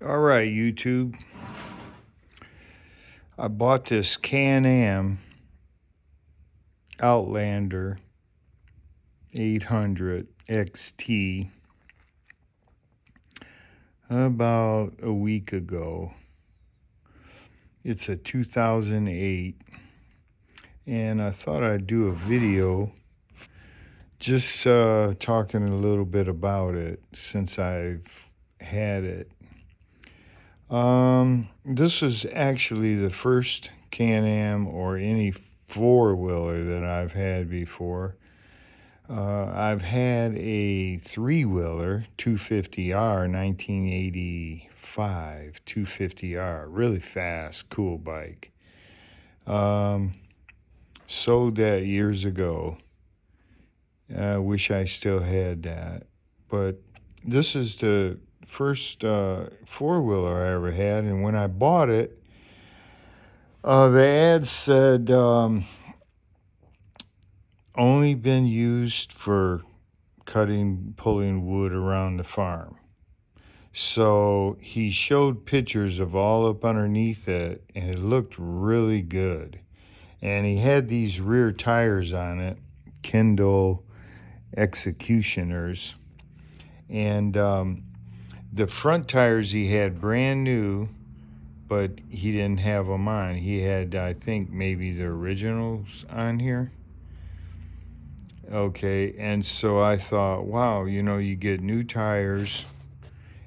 All right, YouTube. I bought this Can Am Outlander 800 XT about a week ago. It's a 2008, and I thought I'd do a video just talking a little bit about it since I've had it. This is actually the first Can Am or any four wheeler that I've had before. I've had a three wheeler 250R 1985 250R, really fast, cool bike. Um, Sold that years ago. I wish I still had that, but this is the first four wheeler I ever had, and when I bought it, the ad said only been used for pulling wood around the farm. So he showed pictures of all up underneath it, and it looked really good. And he had these rear tires on it, Kendall Executioners. And the front tires he had brand new, but he didn't have them on. He had, I think, maybe the originals on here. Okay, and so I thought, wow, you get new tires,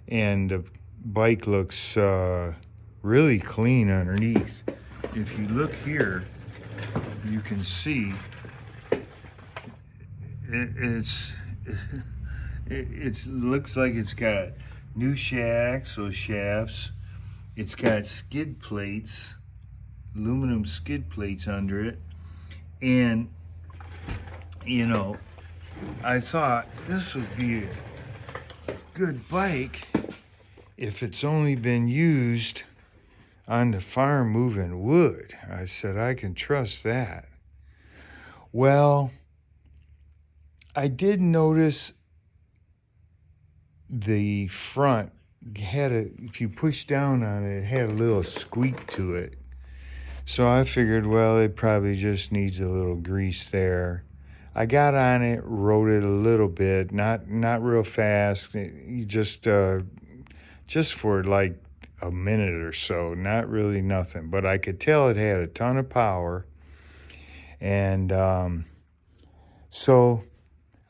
and the bike looks really clean underneath. If you look here, you can see it's it looks like it's got new shafts or shafts. It's got skid plates, aluminum skid plates under it, and I thought this would be a good bike if it's only been used on the farm moving wood. I said, I can trust that. Well, I did notice the front if you push down on it, it had a little squeak to it. So I figured, well, it probably just needs a little grease there. I got on it, rode it a little bit, not real fast, just for like a minute or so, not really nothing. But I could tell it had a ton of power, and so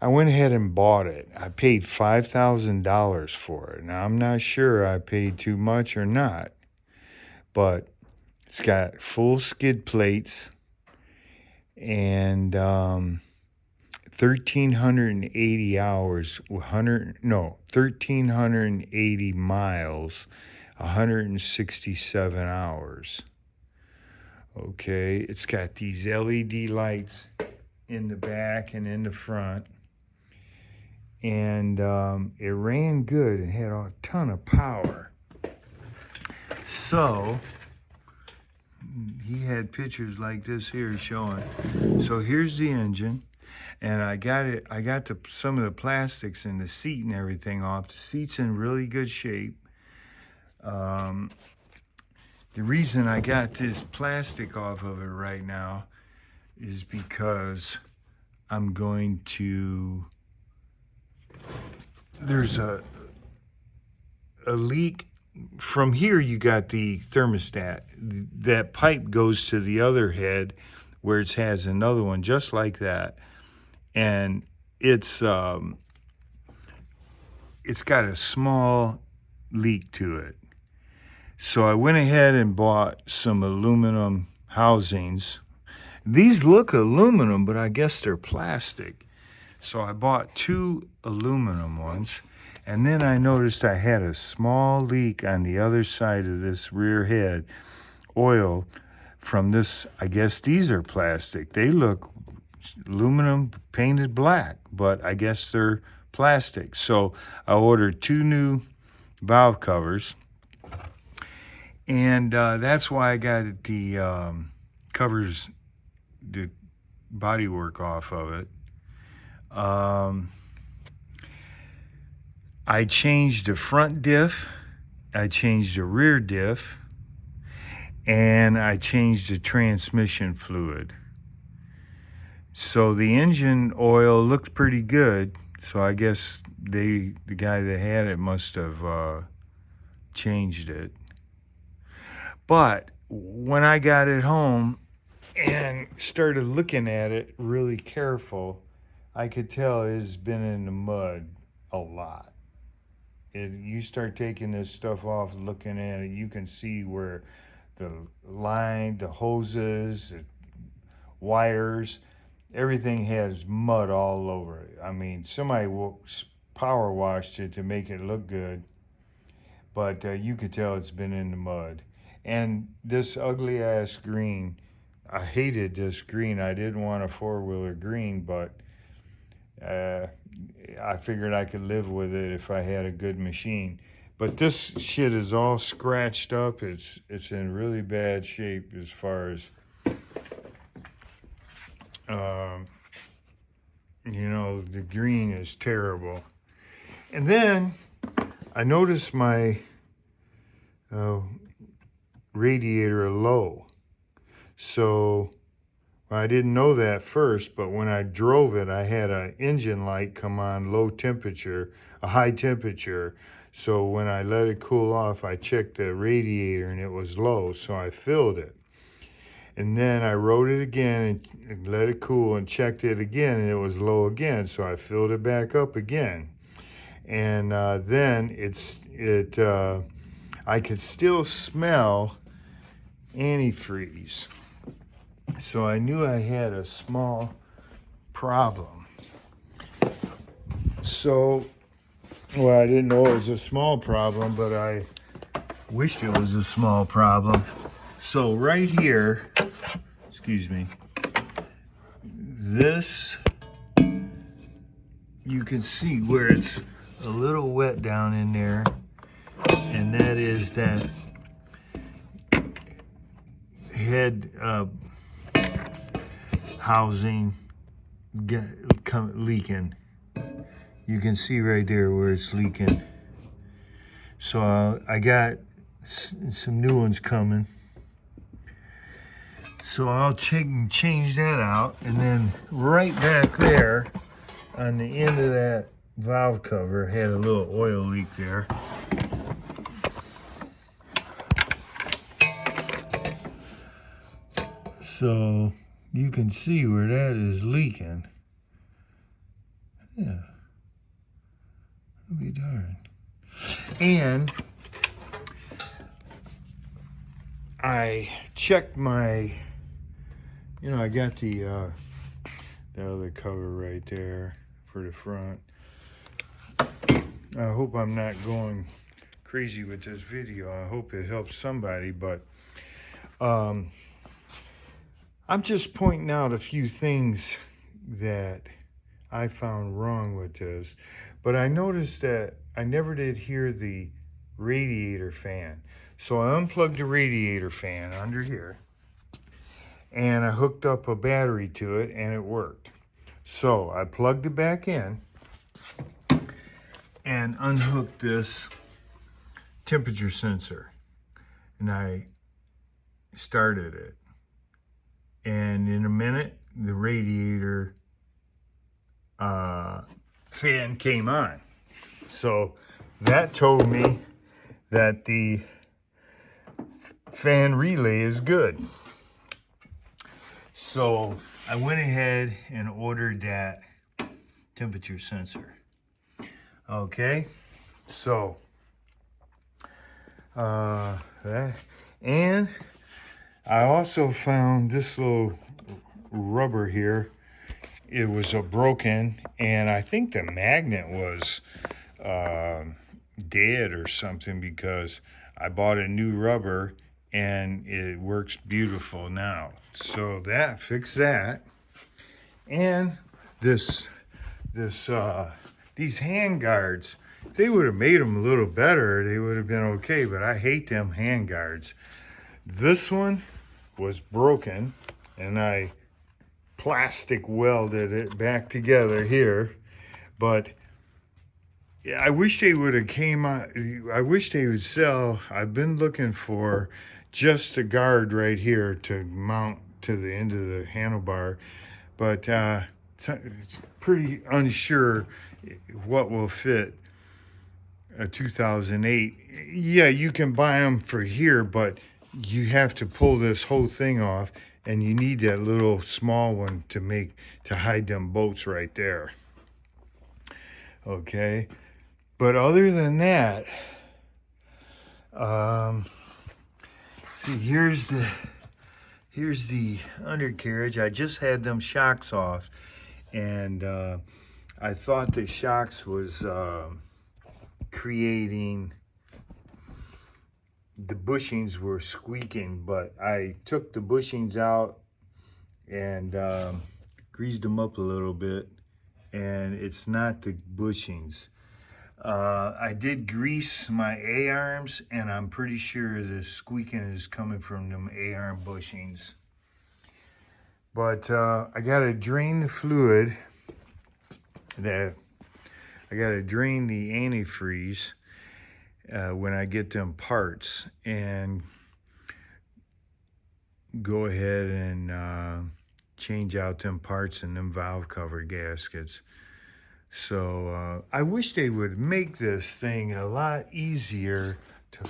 I went ahead and bought it. I paid $5,000 for it. Now I'm not sure I paid too much or not, but it's got full skid plates and 1,380 hours, 1,380 miles, 167 hours. Okay, it's got these LED lights in the back and in the front. And it ran good and had a ton of power. So he had pictures like this here showing. So here's the engine, and I got some of the plastics and the seat and everything off. The seat's in really good shape. The reason I got this plastic off of it right now is because I'm going to, there's a leak. From here, you got the thermostat. That pipe goes to the other head where it has another one just like that. And it's got a small leak to it. So I went ahead and bought some aluminum housings. These look aluminum, but I guess they're plastic. So I bought two aluminum ones. And then I noticed I had a small leak on the other side of this rear head, oil from this. I guess these are plastic. They look aluminum painted black, but I guess they're plastic. So I ordered two new valve covers, and that's why I got the covers, the bodywork off of it. I changed the front diff I changed the rear diff, and I changed the transmission fluid. So the engine oil looks pretty good. So I guess the guy that had it must have changed it. But when I got it home and started looking at it really careful, I could tell it's been in the mud a lot. You start taking this stuff off, looking at it, you can see where the line, the hoses, the wires, everything has mud all over it. I mean, somebody power washed it to make it look good, but you could tell it's been in the mud. And this ugly ass green, I hated this green. I didn't want a four-wheeler green, but I figured I could live with it if I had a good machine. But this shit is all scratched up. It's in really bad shape as far as, you know, the green is terrible. And then I noticed my radiator low. So I didn't know that first, but when I drove it, I had an engine light come on low temperature, a high temperature. So when I let it cool off, I checked the radiator and it was low, so I filled it. And then I rode it again and let it cool and checked it again, and it was low again, so I filled it back up again. And then I could still smell antifreeze. So I knew I had a small problem. So, well, I didn't know it was a small problem, but I wished it was a small problem. So right here, excuse me, this, you can see where it's a little wet down in there, and that is that head housing leaking. You can see right there where it's leaking. So I got some new ones coming. So I'll change that out, and then right back there on the end of that valve cover had a little oil leak there. So you can see where that is leaking. Yeah, I'll be darned. And I checked my, you know, I got the other cover right there for the front. I hope I'm not going crazy with this video. I hope it helps somebody, but I'm just pointing out a few things that I found wrong with this. But I noticed that I never did hear the radiator fan. So I unplugged the radiator fan under here, and I hooked up a battery to it, and it worked. So I plugged it back in and unhooked this temperature sensor, and I started it. And in a minute, the radiator fan came on. So that told me that the fan relay is good. So I went ahead and ordered that temperature sensor. Okay, so and I also found this little rubber here. It was broken, and I think the magnet was dead or something, because I bought a new rubber and it works beautiful now. So that fixed that. And these hand guards, if they would have made them a little better, they would have been okay, but I hate them hand guards. This one was broken, and I plastic welded it back together here, but Yeah, I wish they would have came on. I wish they would sell. I've been looking for just a guard right here to mount to the end of the handlebar, but it's pretty unsure what will fit a 2008. Yeah, you can buy them for here, but you have to pull this whole thing off, and you need that little small one to hide them bolts right there. Okay, but other than that, um, see here's the undercarriage. I just had them shocks off, and I thought the shocks was creating, the bushings were squeaking, but I took the bushings out and greased them up a little bit, and it's not the bushings. I did grease my A-arms, and I'm pretty sure the squeaking is coming from them A-arm bushings. But I gotta drain the fluid. I gotta drain the antifreeze when I get them parts, and go ahead and change out them parts and them valve cover gaskets. So I wish they would make this thing a lot easier to,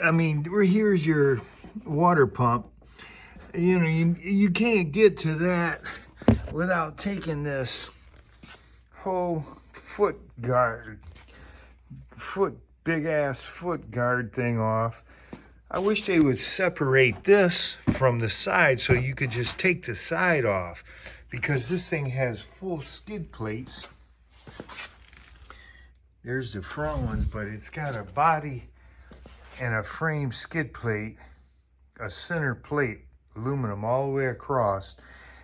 I mean, here's your water pump. You know, you can't get to that without taking this whole big ass foot guard thing off. I wish they would separate this from the side so you could just take the side off, because this thing has full skid plates. There's the front ones, but it's got a body and a frame skid plate, a center plate, aluminum all the way across.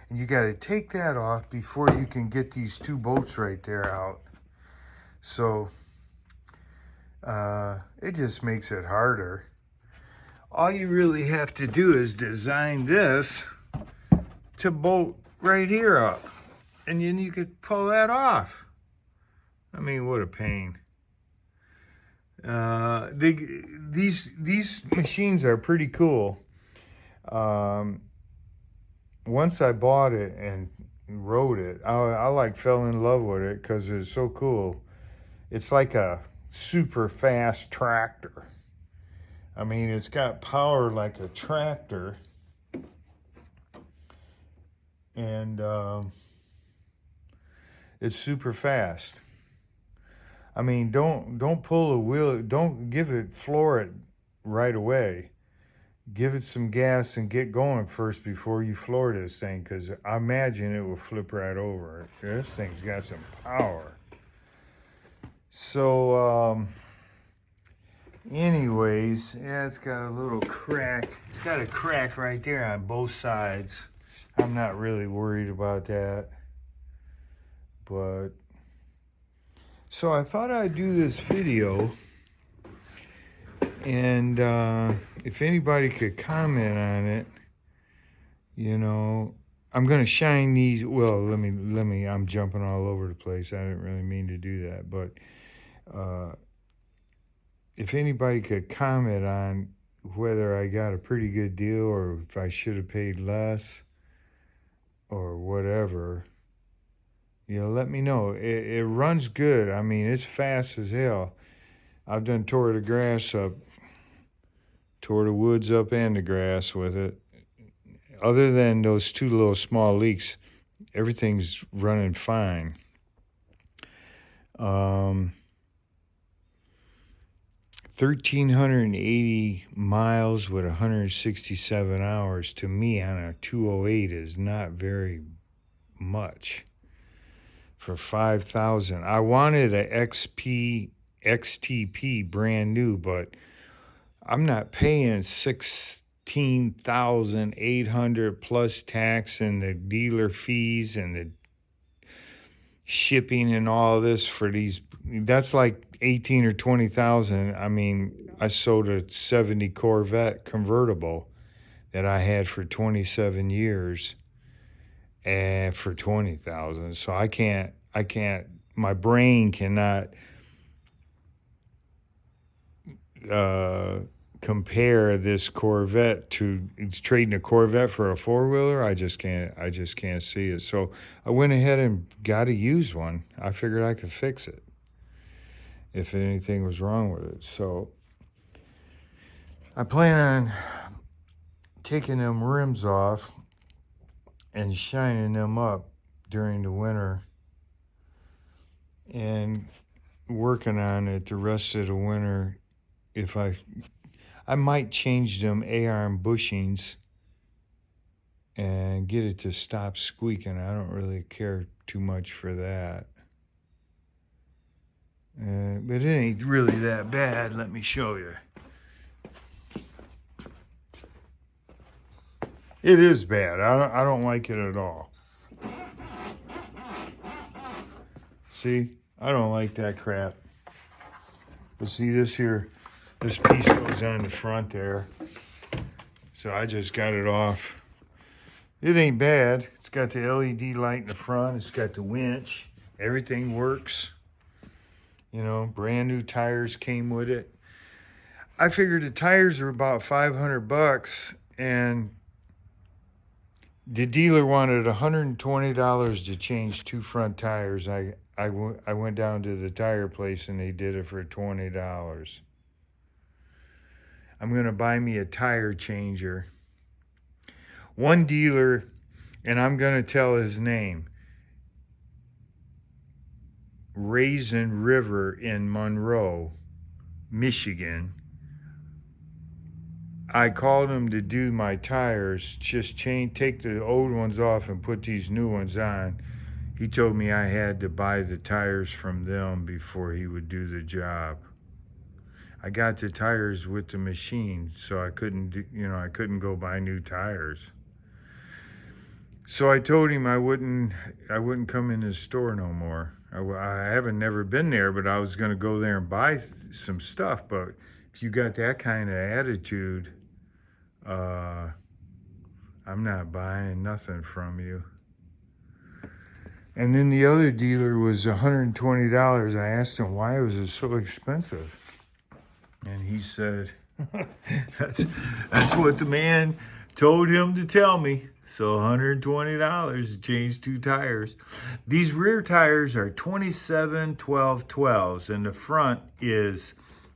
And you got to take that off before you can get these two bolts right there out. So it just makes it harder. All you really have to do is design this to bolt right here up, and then you could pull that off. I mean, what a pain. These machines are pretty cool. Once I bought it and rode it, I like fell in love with it because it's so cool. It's like a super fast tractor. I mean, it's got power like a tractor, and it's super fast. I mean, don't pull a wheel. Don't floor it right away. Give it some gas and get going first before you floor this thing, because I imagine it will flip right over. This thing's got some power. So, anyways, yeah, it's got a little crack. It's got a crack right there on both sides. I'm not really worried about that. But, so I thought I'd do this video, and if anybody could comment on it, you know, I'm gonna shine these. Well, let me. I'm jumping all over the place. I didn't really mean to do that, but if anybody could comment on whether I got a pretty good deal or if I should have paid less or whatever, you know, let me know. It runs good. I mean, it's fast as hell. I've done tore the grass up, tore the woods up and the grass with it. Other than those two little small leaks, everything's running fine. 1,380 miles with 167 hours to me on a 208 is not very much for 5,000. I wanted a XTP brand new, but I'm not paying 16,800 plus tax and the dealer fees and the shipping and all this for these. That's like 18 or 20,000. I mean, I sold a 70 Corvette convertible that I had for 27 years and for 20,000. So I can't my brain cannot compare this Corvette to trading a Corvette for a four-wheeler. I just can't see it. So I went ahead and got a used one. I figured I could fix it if anything was wrong with it. So I plan on taking them rims off and shining them up during the winter and working on it the rest of the winter. If I might change them A-arm bushings and get it to stop squeaking. I don't really care too much for that. But it ain't really that bad. Let me show you. It is bad. I don't like it at all. See? I don't like that crap. But see this here, this piece goes on the front there. So I just got it off. It ain't bad. It's got the LED light in the front. It's got the winch. Everything works. You know, brand new tires came with it. I figured the tires are about $500, and the dealer wanted $120 to change two front tires. I went down to the tire place and they did it for $20. I'm gonna buy me a tire changer. One dealer, and I'm gonna tell his name, Raisin River in Monroe, Michigan. I called him to do my tires, just take the old ones off and put these new ones on. He told me I had to buy the tires from them before he would do the job. I got the tires with the machine, so I couldn't go buy new tires. So I told him I wouldn't come in his store no more. I haven't never been there, but I was going to go there and buy some stuff. But if you got that kind of attitude, I'm not buying nothing from you. And then the other dealer was $120. I asked him why was it so expensive, and he said, "That's what the man told him to tell me." So $120 to change two tires. These rear tires are 27/12/12s, and the front is,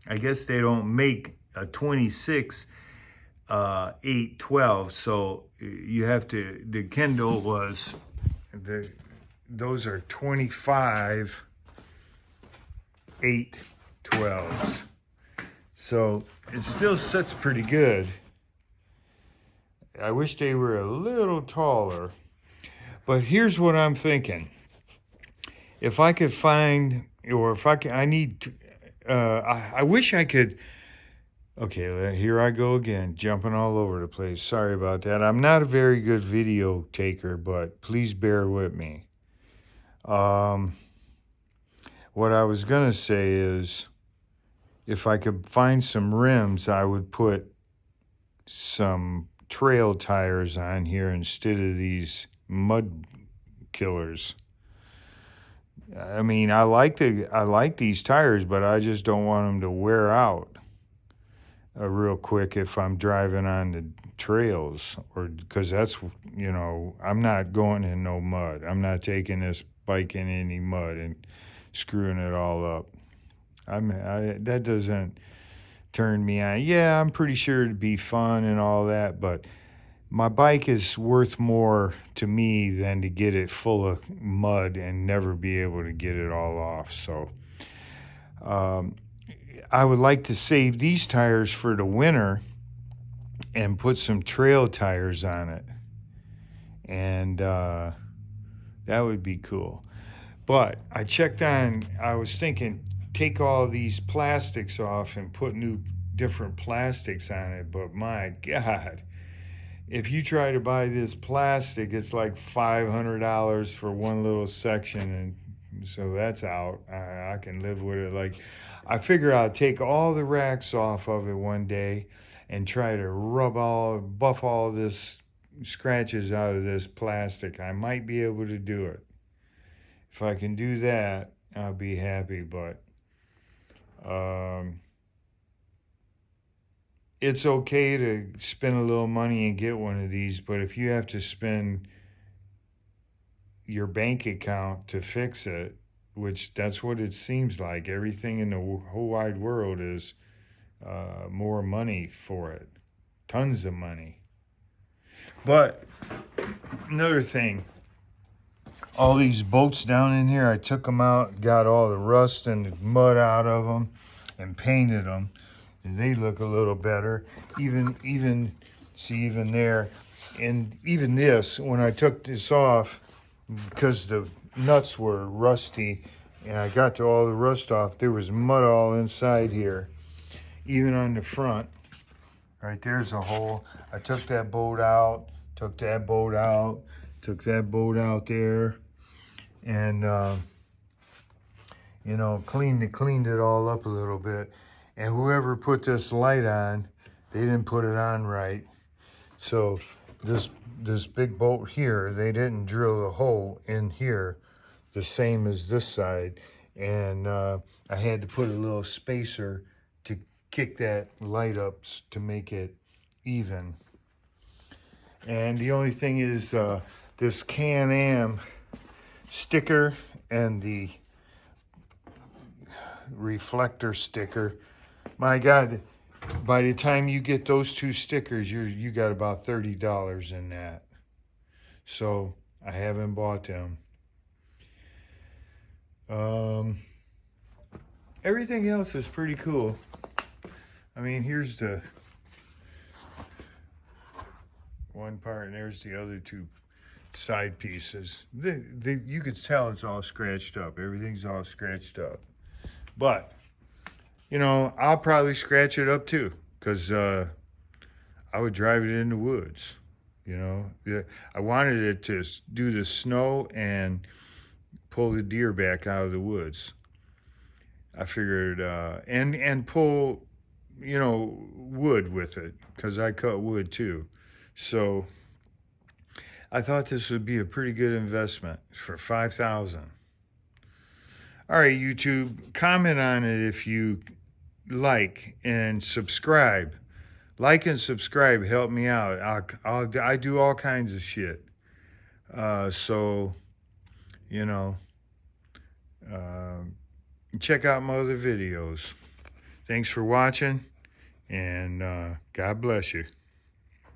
I guess they don't make a 26 8/12. So you have to. The Kendall was those are 25 8/12s. So it still sets pretty good. I wish they were a little taller. But here's what I'm thinking. If I could find, or if I can, I need, I wish I could, okay, here I go again, jumping all over the place. Sorry about that. I'm not a very good video taker, but please bear with me. What I was going to say is, if I could find some rims, I would put some trail tires on here instead of these mud killers. I mean, I like these tires, but I just don't want them to wear out real quick if I'm driving on the trails, or because that's, I'm not going in no mud. I'm not taking this bike in any mud and screwing it all up. That doesn't turn me on. Yeah, I'm pretty sure it'd be fun and all that, but my bike is worth more to me than to get it full of mud and never be able to get it all off. So I would like to save these tires for the winter and put some trail tires on it. And that would be cool. But I was thinking, take all these plastics off and put new different plastics on it. But my God, if you try to buy this plastic, it's like $500 for one little section. And so that's out. I can live with it. Like, I figure I'll take all the racks off of it one day and try to buff all this scratches out of this plastic. I might be able to do it. If I can do that, I'll be happy. But um, it's okay to spend a little money and get one of these. But if you have to spend your bank account to fix it, which that's what it seems like, everything in the whole wide world is more money for it, tons of money. But another thing, all these boats down in here, I took them out, got all the rust and the mud out of them, and painted them. And they look a little better. Even see, even there, and even this, when I took this off, because the nuts were rusty, and I got to all the rust off, there was mud all inside here, even on the front. Right there's a hole. I took that boat out, took that boat out, took that boat out there, and cleaned it all up a little bit. And whoever put this light on, they didn't put it on right. So this big bolt here, they didn't drill a hole in here the same as this side, and I had to put a little spacer to kick that light up to make it even. And the only thing is this Can Am sticker and the reflector sticker. My God, by the time you get those two stickers, you got about $30 in that. So I haven't bought them. Everything else is pretty cool. I mean, here's the one part, and there's the other two side pieces. You could tell it's all scratched up. Everything's all scratched up. But, I'll probably scratch it up too, because I would drive it in the woods. I wanted it to do the snow and pull the deer back out of the woods. I figured, and pull, wood with it, because I cut wood too. So I thought this would be a pretty good investment for $5,000. All right, YouTube, comment on it if you like, and subscribe. Like and subscribe, help me out. I do all kinds of shit. So, you know, uh, check out my other videos. Thanks for watching, and God bless you.